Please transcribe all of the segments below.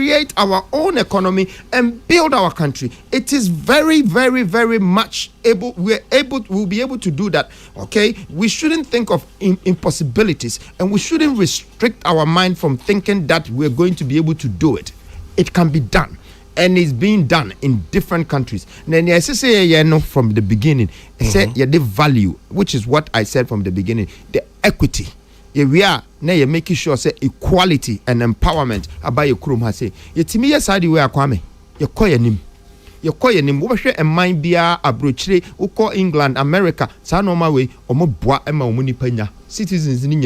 create our own economy and build our country. It is very, very, very much able. We'll be able to do that. Okay, we shouldn't think of impossibilities, and we shouldn't restrict our mind from thinking that we're going to be able to do it. It can be done. And it's being done in different countries. Then I say from the beginning, said the value, which is what I said from the beginning, the equity. We are now you're making sure say equality and empowerment about your krum has say. You timi yes side we are kwame. You call your name. You call your name. What and mind be a brochre who call England, America, sa normal way, or more bois and muni penya. Citizens in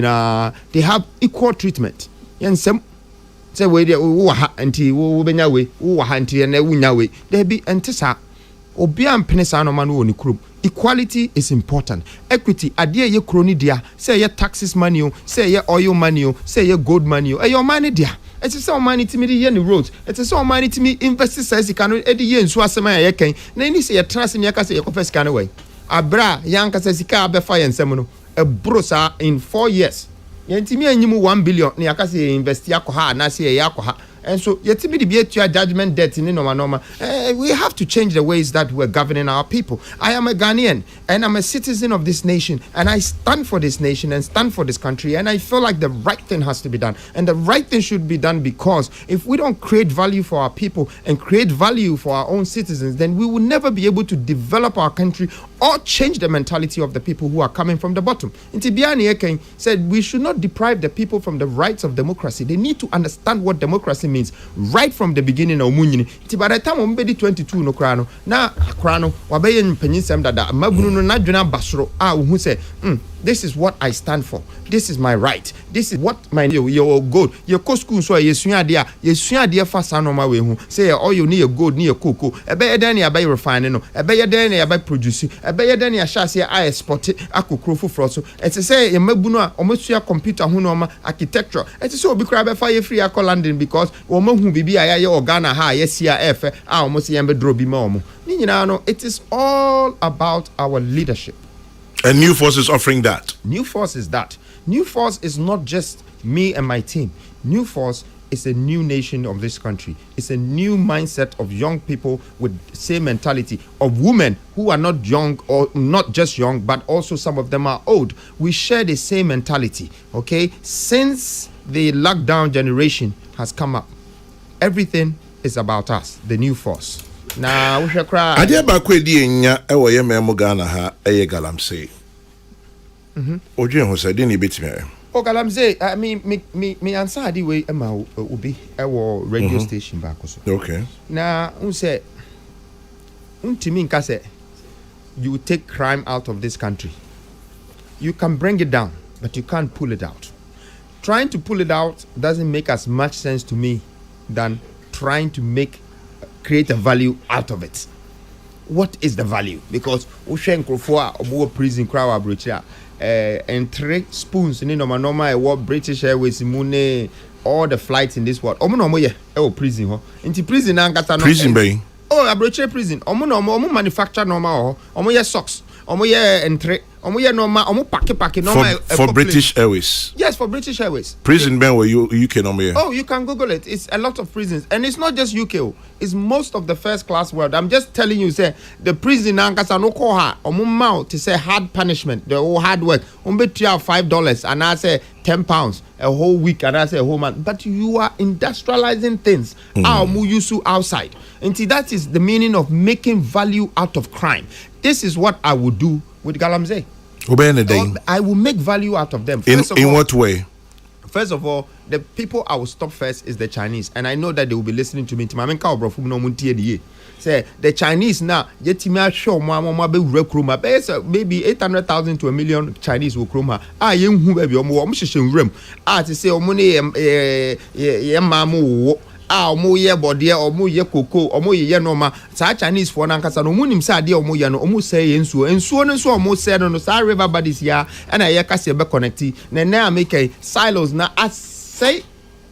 they have equal treatment. And some say we anti benya we anti and wunya we there be antisa obi ampenesa no man wo ni krum. Equality is important. Equity adie ye kroni dia say ye taxes money o, say ye oil money o, say ye gold money o, e your money dia. It is so money to me the yen roads. It is so money to me invest says you can edi yen so asema ye ken na ni say ye trust me aka say ye confess can away abra yanka say sika abefa yen nsem no e brosa in 4 years yentimi anyimu 1 billion na aka say invest yakwa na say yakwa. And so, yetimi di be to judgment debt in normal. We have to change the ways that we're governing our people. I am a Ghanaian and I'm a citizen of this nation, and I stand for this nation and stand for this country, and I feel like the right thing has to be done. And the right thing should be done because if we don't create value for our people and create value for our own citizens, then we will never be able to develop our country or change the mentality of the people who are coming from the bottom. Ntibiani Eken said we should not deprive the people from the rights of democracy. They need to understand what democracy means right from the beginning of Munyini. By the time I'm 22 no krano, na krano, wabaye mpenyisem dada, mabunu no na dwena basro, who say, this is what I stand for. This is my right. This is what my your gold. Your co school so ye sua dia fa sanoma we hu. Say all you need your gold, need your cocoa. Ebe then ya buy refine no. Ebe then ya buy produce. Ebe then ya sha say I export akokro fufro so. Et say ye mabunu a omosua computer hu no ma architecture. Et say obi kra be fa ye free akọ London because omo hu bibi aya ye Ghana ha ye sia efe a omo se ye be draw bi ma omo. Ni nyina no, it is all about our leadership. And New Force is offering that. New Force is that. New Force is not just me and my team. New Force is a new nation of this country. It's a new mindset of young people with the same mentality of women who are not young or not just young, but also some of them are old. We share the same mentality, okay? Since the lockdown generation has come up, everything is about us, the New Force. Now we shall cry. I did back with the nya ewo ye memo Ghana ha eye galamsey. Oje ho say didn't bit me. O galamsey, I mean me answer the way ema obi ewo radio station back so. Okay. Now un say untimi nka say you take crime out of this country. You can bring it down, but you can't pull it out. Trying to pull it out doesn't make as much sense to me than trying to create a value out of it. What is the value? Because Ushen for prison crowd and 3 spoons in normal British Airways mune all the flights in this world. Prison into prison prison bay. Oh, a prison. Omo manufacture normal. Omo socks. Omo entry. Omo normal. Omo pack normal for British Airways. Yes, for British Airways. Prison ban where you can Oh, you can Google it. It's a lot of prisons, and it's not just UK. It's most of the first class world. I'm just telling you, say the prison ankasa no call her. Omo mouth to say hard punishment, the whole hard work. Omo $5, and I say £10 a whole week, and I say a whole month. But you are industrializing things. Omo yusu outside. And see, that is the meaning of making value out of crime. This is what I would do with Galamsey. I will make value out of them. In what way? First of all, the people I will stop first is the Chinese, and I know that they will be listening to me. Say the Chinese now, maybe 800,000 to 1 million Chinese will come. Omo ye body omo ye cocoa omo ye normal sa Chinese for nankasa no munim sa de omo ye no omo say ensuo no so omo say no sa river bodies here and I kase be connect na make silos na say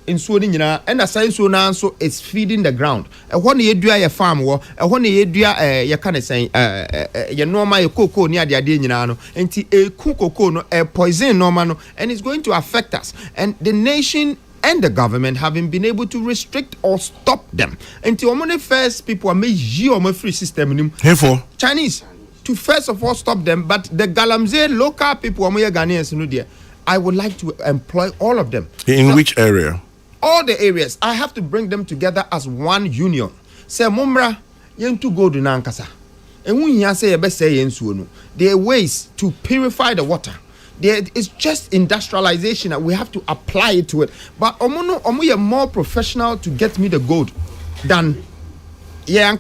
ensuo ni nyina and say ensuo na so is feeding the ground e ho na ye dua ye farm wo e ho na ye dua ye ka ne sen ye normal ye cocoa ni ade nyina no enti cocoa no poison normal no and it's going to affect us, and the nation and the government having been able to restrict or stop them. Until the first people are made a free system. Herefore, Chinese to first of all stop them, but the Galamsey local people are Ghanaians. I would like to employ all of them. In which area? All the areas. I have to bring them together as one union. Say Mumra, yentu go to Nankasa. And when you say there are ways to purify the water. There is just industrialization that we have to apply it to it. But omo more professional to get me the gold than now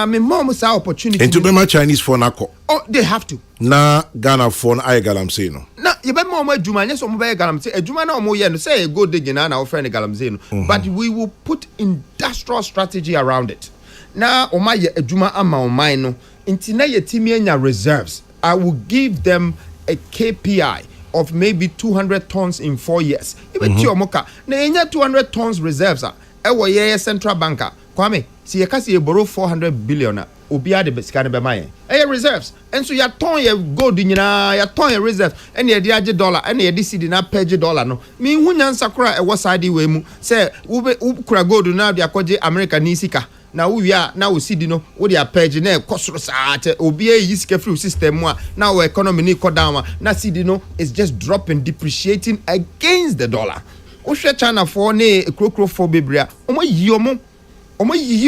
me mom sa opportunity. And to be my Chinese phone ako. Oh, they have to. Na Ghana phone I galamsey no. Na you be mom adwuma nya so mo be galamsey. Adwuma na omo ye no say go dig na na offer galamsey no. But we will put industrial strategy around it. Na oma ye adwuma ama oman no. Nti na ye timi anya reserves. I will give them a KPI of maybe 200 tons in 4 years. Even omoka na enya 200 tons reserves ewo ye central banker kwame si ye kasi ye borrow 400 billion obi ade sika ne be maye reserves and so ya ton ye gold nyina ya ton ye reserves and ye de age dollar and ye de cedi na page dollar no mi hunya nsakura ewo side we mu say wo kura gold na de akoje America ni sika na wo wia na wo cedi no wo de page na ekosoro saate obi yi sika free system mu na wo economy ni ko down na cedi no is just dropping, depreciating against the dollar. Ohwe China for ne krokro for bebria omo yi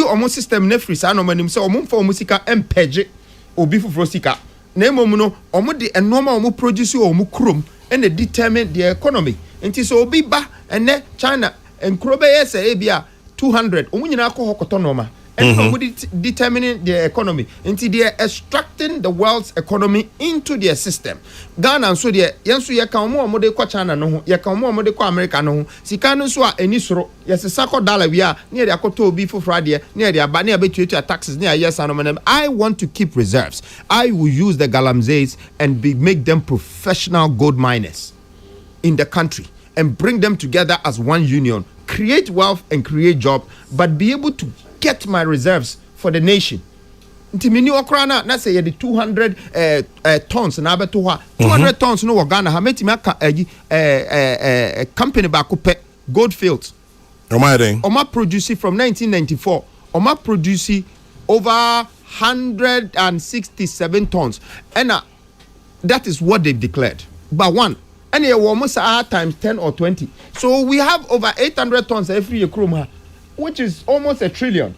omo system na free sa no manim se omo mfa omo sika empege obi fufuro sika na emom no omo de enoma omo produce omo krom and determine the economy. Enti so obi ba ene China enkro be yesa ebia 200 omo nyina akọ hokoto noma and determining their economy. Until they are extracting the world's economy into their system. Ghana and so there, yansu ya kamu amode kwa China no, ya kamu amode kwa America no. Sikano so eni soro, ya se sako dollar we are near the akoto obi for Friday, near the abani abetu taxes near yes and I want to keep reserves. I will use the galamseys and make them professional gold miners in the country and bring them together as one union, create wealth and create job, but be able to get my reserves for the nation. Ntimini okrana na say the 200 tons na abeto ho 200 tons no Ghana ha metimi aka company ba ko pe Goldfields. Oma produce from 1994. Oma produce over 167 tons. And that is what they've declared. But one and it almost times 10 or 20. So we have over 800 tons every year, which is almost $1 trillion.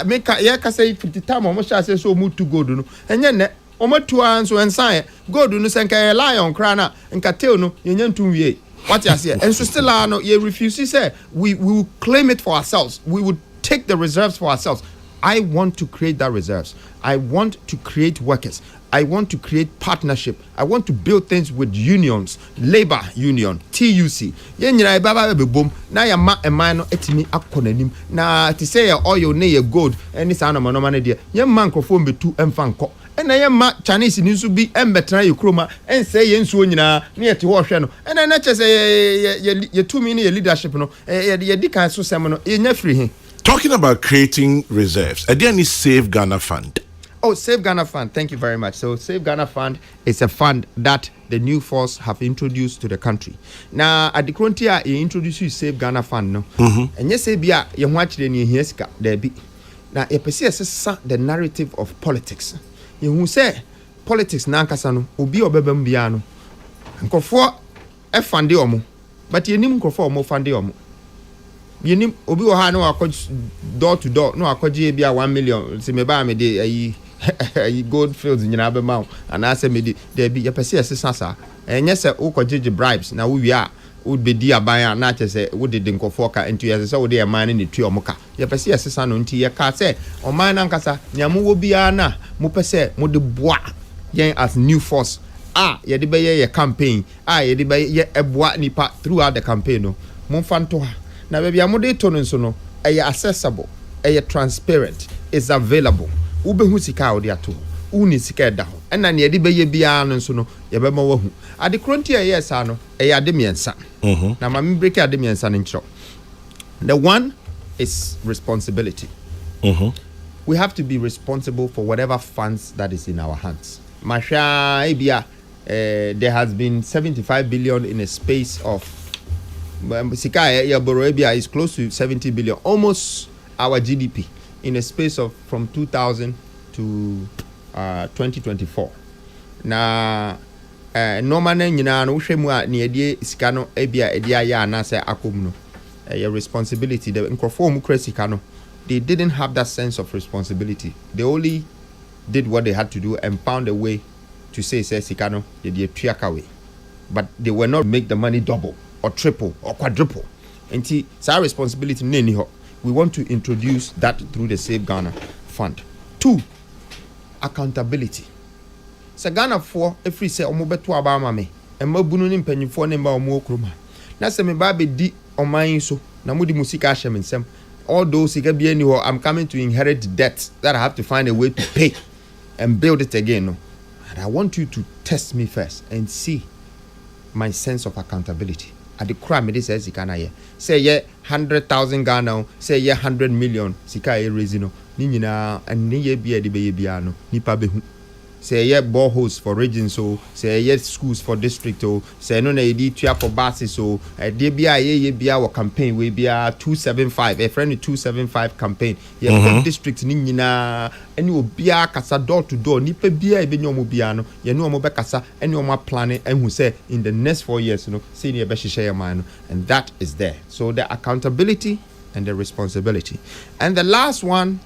Make a say 50 times almost say so move to gold no. And then almost 2 hours and sign gold no senka lion crana and cateo no yenyantum what you say. And so still no you refuse to say we will claim it for ourselves. We would take the reserves for ourselves. I want to create that reserves. I want to create workers. I want to create partnership. I want to build things with unions, labor union, TUC. Yenyina baba be boom. Na ya ma no etimi akonanim. Na to say oil ne ye gold. Any sound no man there. Ye man crofo betu emfa nko. And I am Chinese in so be embetra you chroma and say yen so nyina near to wash no. And I just say ye 2 minute leadership no. Ye dika so sem no. Ye free. Talking about creating reserves, are there any Save Ghana Fund? Oh, Save Ghana Fund. Thank you very much. So, Save Ghana Fund is a fund that the new force have introduced to the country. Now, at the frontier, you introduce you Save Ghana Fund, no? And you say, "Bia, you watch the new Hieska, there be." Now, you perceive the narrative of politics. You who say politics nankasano ubi obebem biano. Nkofo e fande omo, but you nim nkofo omo fande omo. You nim obi wo ha no akọ door to door no akọje bia 1 million se me ba me de ayi Goldfields nyina be ma and I say me de there be you pese asesa sa enye se ukọje bribes na wo wi a would be di aban na che se wo de nkofo ka enti ye se wo de man ne tu omoka ye pese asesa no nti ye ka se o man na nkasa nyamo wo bia na mo pese mo de boa yen as new force ye de be ye campaign ye de be ye eboa nipa throughout the campaign no mo fanto ha na baby amode tono nso no accessible transparent is available ubehu sika odi ato uni sika da ho na ne yede beye bia no nso no ye be ma wahu ade krontia yes ano ade miensa na ma me break ade miensa no nchiro. The one is responsibility. We have to be responsible for whatever funds that is in our hands. Masha ebia there has been 75 billion in a space of Sika Yaborobia is close to 70 billion, almost our GDP in a space of from 2000 to 2024. Na normally nyina no hwɛ mu a ne yɛde sika no ebia ɛde ayɛ anase akom no your responsibility. The nkrofo mu kra sika no, they didn't have that sense of responsibility. They only did what they had to do and found a way to say sika no yɛde tuaka we, but they were not make the money double or triple or quadruple. And our responsibility we want to introduce that through the Save Ghana Fund. 2, accountability. So Ghana for every say omobeto abama me and mabunu ni mpanyimfo ne mba omo okroma na se me ba be di oman so na mudi musika ahye nsem all those sika bia ni ho. I'm coming to inherit debt that I have to find a way to pay and build it again. No, and I want you to test me first and see my sense of accountability. At the crime this says sika na ye say ye 100,000 Ghana, say ye 100 million sika e raise no ni nyina and ni ye bia de be ye bia no nipa be hu. Say yeah, boreholes for regions, so say yeah, schools for district, so say no na edi tua for buses, so dey bia ye bia our campaign we bia 275 a friend 275 campaign yeah district ni nyina any obia kasa door to door nipa bia e be nyomo bia no ye no mo be kasa any o planning and who say in the next 4 years no say ne be hihye man, and that is there. So the accountability and the responsibility. And the last one,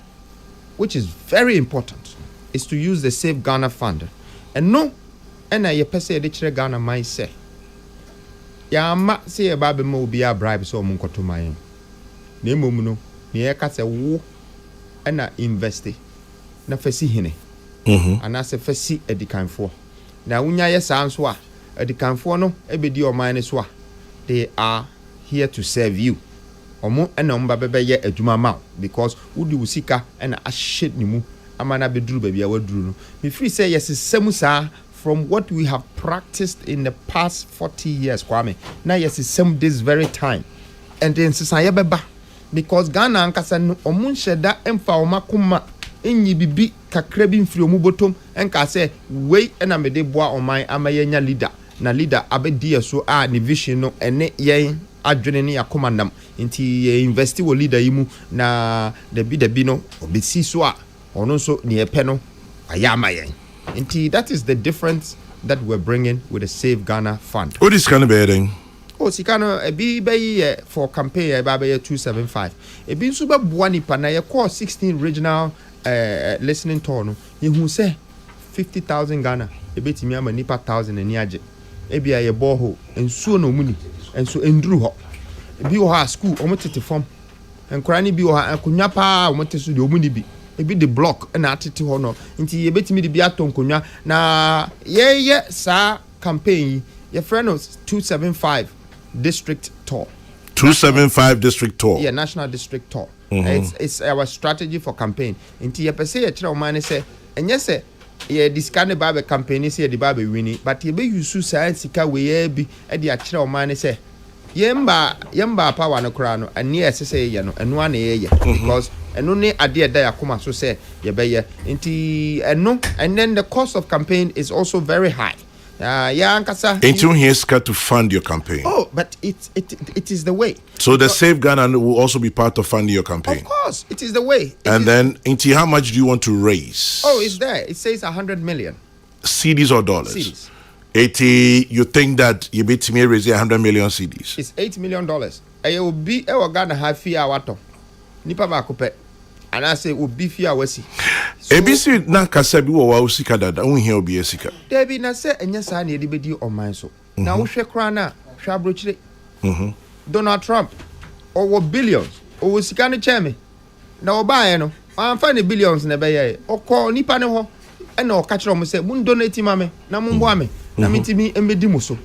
which is very important, is to use the Save Ghana Fund. And no, and I pese de chere Ghana mai say. Ya ma say ba be mo bia bribe so mo nkoto mai. Na emom no, ne ye ka se wo na invest na fasi hene. Ana se fasi edikanfo. Na wunya ye sa nso a edikanfo no ebedi o man ne so a, they are here to serve you. Omo na omba bebe ye adwuma ma because wudi usika na ahye ni mu amana beduru baby awaduru no. Me free say yes semusa from what we have practiced in the past 40 years Kwame. Now yes sem this very time. And then sisan beba because Ghana ankasa no omun sheda emfa omakoma enyi bibi kakra bi mfiri omu botom enka say we na mede boa oman amayenya leader na leader abedi so a ne vision no ene yen adwene ne yakoma nam nti investi wo leader yimu na debi no obesi so a ono so ne epe no ayama yen. Nti that is the difference that we're bringing with the Save Ghana Fund. What is kind of bearing? Oh, sikano ebi be for campaign e ba be 275. Ebi nso be boa nipa na ye call 16 regional listening tour no. You who say 50,000 Ghana ebetimi ama nipa 1,000 ani age. Ebi aye borehole ensuo no muni enso enduru ho. Ebi wo ha school omo tete form. Enkora ni bi wo ha akonya pa omo tete so de omuni bi. Ebi the block na atete ho no. Nti ebetimi de bi atonkonwa na ye sa campaign your friend was 275 district tour. 275 district tour. Yeah, national district tour. It's our strategy for campaign. Inti ye pese ye kira omane say enye say ye discard ba campaign say the ba winning, but ye be use science sika we ye bi e de akira omane say yemba power no kra no ane say ye no eno ane ye because eno ne ade da yakoma so say ye be ye inti eno, and then the cost of campaign is also very high. Ain't you here to fund your campaign? Oh, but it is the way. So the Save Ghana will also be part of funding your campaign. Of course, it is the way. Then, Inti, how much do you want to raise? Oh, it's there. It says 100 million. Cedis or dollars? Cedis. 80. You think that you beat me raising 100 million cedis? It's $8 million. I will be Ghana half fee wato. Nipa ba kupe. And I say will be fear wesi. ABC na kasa bi wo wa usika dada unhia obi esika. Debi na say enya sa na edibedi oman so. Na wo hwe kra na hwa brochire. Donald Trump owo billions. Owo sika ne cheme. Na obaye no, amfa ne billions na be ye. Okọ nipa ne ho. E na o ka kire o mo say mun donate ma me na mun boa me. Na mitimi emedi mo so.